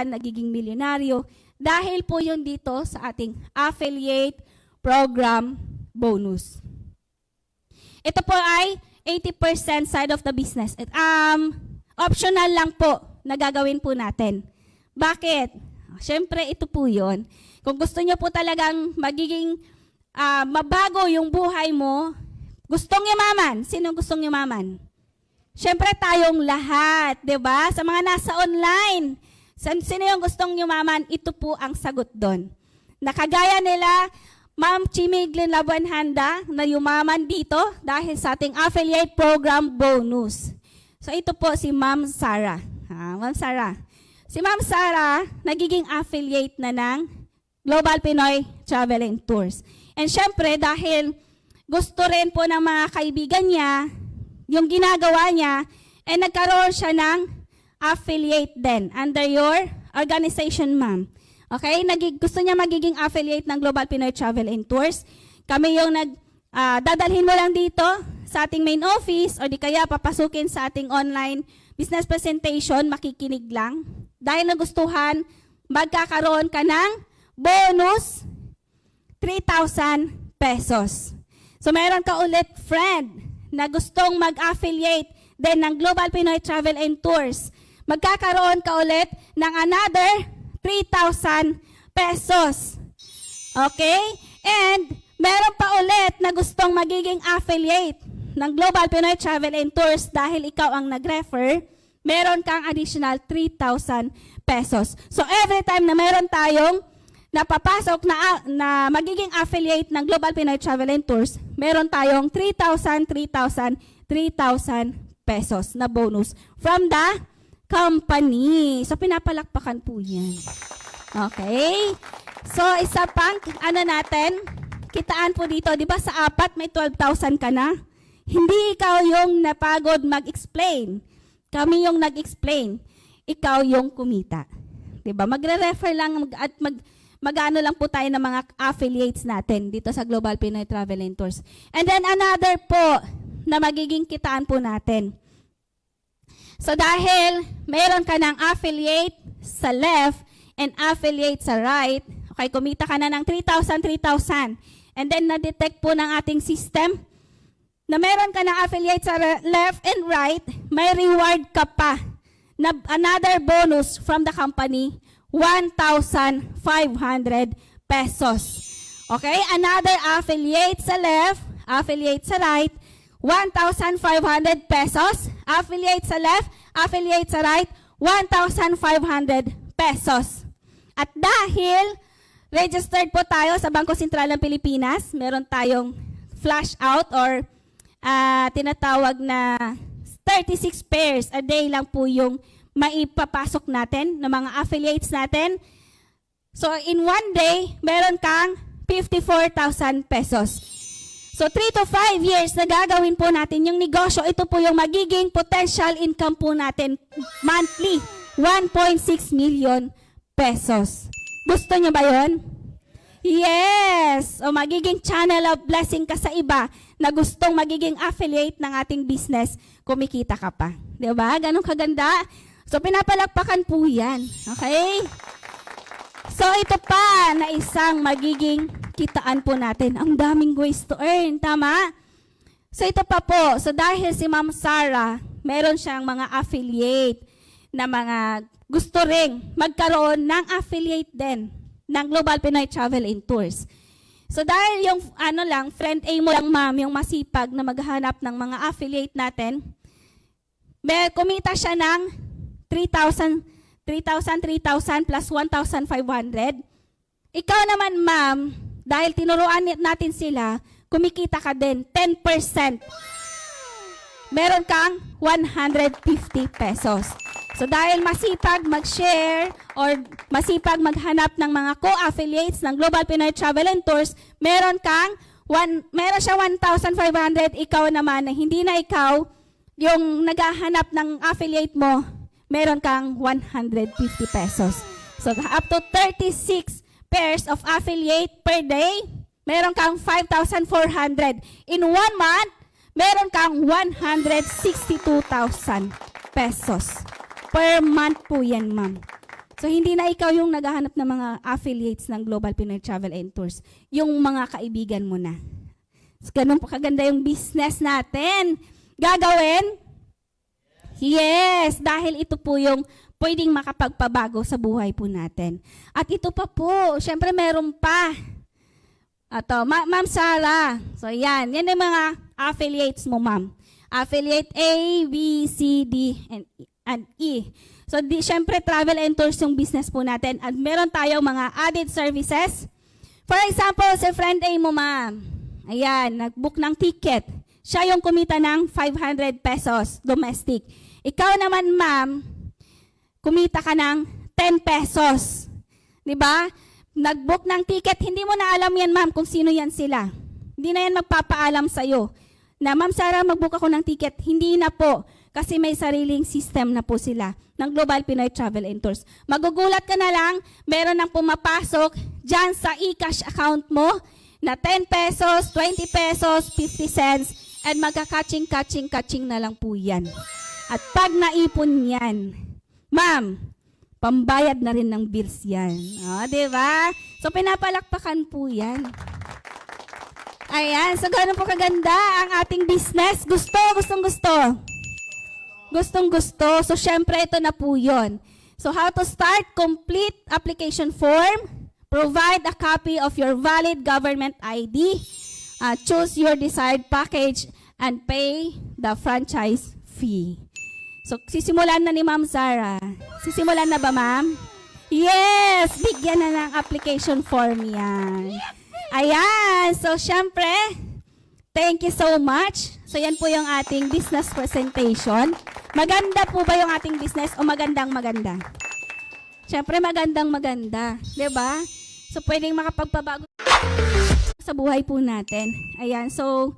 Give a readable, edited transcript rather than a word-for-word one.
nagiging milyonaryo dahil po yun dito sa ating affiliate program bonus. Ito po ay 80% side of the business. Optional lang po na gagawin po natin. Bakit? Siyempre, ito po yun. Kung gusto nyo po talagang magiging mabago yung buhay mo, gustong yumaman. Sino gustong yumaman? Siyempre, tayong lahat, 'di ba? Sa mga nasa online, sino yung gustong yumaman? Ito po ang sagot doon. Nakagaya nila, Ma'am Chimiglin Labuenhanda, na yumaman dito dahil sa ating affiliate program bonus. So, ito po si Ma'am Sarah. Ma'am Sarah. Si Ma'am Sarah, nagiging affiliate na ng Global Pinoy Travel and Tours. And syempre, dahil gusto rin po ng mga kaibigan niya, yung ginagawa niya, nagkaroon siya ng affiliate din under your organization, ma'am. Okay? Gusto niya magiging affiliate ng Global Pinoy Travel and Tours. Kami yung dadalhin mo lang dito sa ating main office o di kaya papasukin sa ating online business presentation, makikinig lang. Dahil nagustuhan, magkakaroon ka ng bonus 3,000 pesos. So meron ka ulit friend na gustong mag-affiliate din ng Global Pinoy Travel and Tours. Magkakaroon ka ulit ng another 3,000 pesos. Okay? And meron pa ulit na gustong magiging affiliate ng Global Pinoy Travel and Tours dahil ikaw ang nag-refer, meron kang additional 3,000 pesos. So every time na meron tayong napapasok na magiging affiliate ng Global Pinoy Travel and Tours, meron tayong 3,000 pesos na bonus from the company. So, pinapalakpakan po yan. Okay? So, isa pang, kitaan po dito, di ba sa apat may 12,000 ka na? Hindi ikaw yung napagod mag-explain. Kami yung nag-explain. Ikaw yung kumita. Di ba? Magre-refer lang at mag-ano lang po tayo ng mga affiliates natin dito sa Global Pinoy Travel and Tours. And then another po na magiging kitaan po natin. So dahil meron ka ng affiliate sa left and affiliate sa right, okay, kumita ka na ng 3,000. And then na-detect po ng ating system na meron ka ng affiliate sa left and right, may reward ka pa na another bonus from the company, 1,500 pesos. Okay? Another affiliate sa left, affiliate sa right, 1,500 pesos. Affiliate sa left, affiliate sa right, 1,500 pesos. At dahil registered po tayo sa Bangko Sentral ng Pilipinas, meron tayong flash out or tinatawag na 36 pairs a day lang po yung maipapasok natin ng mga affiliates natin. So, in one day, meron kang 54,000 pesos. So, 3 to 5 years na gagawin po natin yung negosyo. Ito po yung magiging potential income po natin monthly. 1.6 million pesos. Gusto niyo ba yun? Yes! O magiging channel of blessing ka sa iba na gustong magiging affiliate ng ating business, kumikita ka pa. Diba? Ganun kaganda. So, pinapalakpakan po yan. Okay? So, ito pa na isang magiging kitaan po natin. Ang daming ways to earn. Tama? So, ito pa po. So, dahil si Ma'am Sarah, meron siyang mga affiliate na mga gusto ring magkaroon ng affiliate din ng Global Pinoy Travel and Tours. So, dahil yung friend A mo lang, ma'am, yung masipag na maghanap ng mga affiliate natin, kumita siya ng 3,000 plus 1,500. Ikaw naman, ma'am, dahil tinuruan natin sila, kumikita ka din 10%. Meron kang 150 pesos. So dahil masipag mag-share or masipag maghanap ng mga co-affiliates ng Global Pinoy Travel and Tours, meron siya 1,500, ikaw naman na hindi na ikaw yung naghahanap ng affiliate mo, meron kang 150 pesos. So, up to 36 pairs of affiliate per day, meron kang 5,400. In 1 month, meron kang 162,000 pesos. Per month po yan, ma'am. So, hindi na ikaw yung naghahanap ng mga affiliates ng Global Pinoy Travel and Tours. Yung mga kaibigan mo na. So, ganun po kaganda yung business natin. Gagawin? Yes, dahil ito po yung pwedeng makapagpabago sa buhay po natin. At ito pa po, syempre meron pa. Ato, Ma'am Sarah. So, yan yung mga affiliates mo, ma'am. Affiliate A, B, C, D, and E. So, syempre, travel and tours yung business po natin. At meron tayong mga added services. For example, si friend A mo, ma'am. Ayan, nag-book ng ticket. Siya yung kumita ng 500 pesos domestic. Ikaw naman, ma'am, kumita ka ng 10 pesos. Diba? Nag-book ng ticket, hindi mo na alam yan, ma'am, kung sino yan sila. Hindi na yan magpapaalam sa'yo. Na, Ma'am Sarah, mag-book ako ng ticket. Hindi na po. Kasi may sariling system na po sila ng Global Pinoy Travel and Tours. Magugulat ka na lang, meron nang pumapasok dyan sa e-cash account mo na 10 pesos, 20 pesos, 50 cents, and magka-catching na lang po yan. At pag naipon yan, ma'am, pambayad na rin ng bills yan. O, diba? So, pinapalakpakan po yan. Ayan, so gano'n po kaganda ang ating business. Gustong gusto. So, syempre, ito na po yun. So, how to start? Complete application form. Provide a copy of your valid government ID. Choose your desired package and pay the franchise fee. So, sisimulan na ni Ma'am Zara. Sisimulan na ba, ma'am? Yes! Bigyan na ng application form yan. Ayan! So, syempre, thank you so much. So, yan po yung ating business presentation. Maganda po ba yung ating business o magandang-maganda? Syempre, magandang-maganda. Diba? So, pwedeng makapagpabago sa buhay po natin. Ayan. So,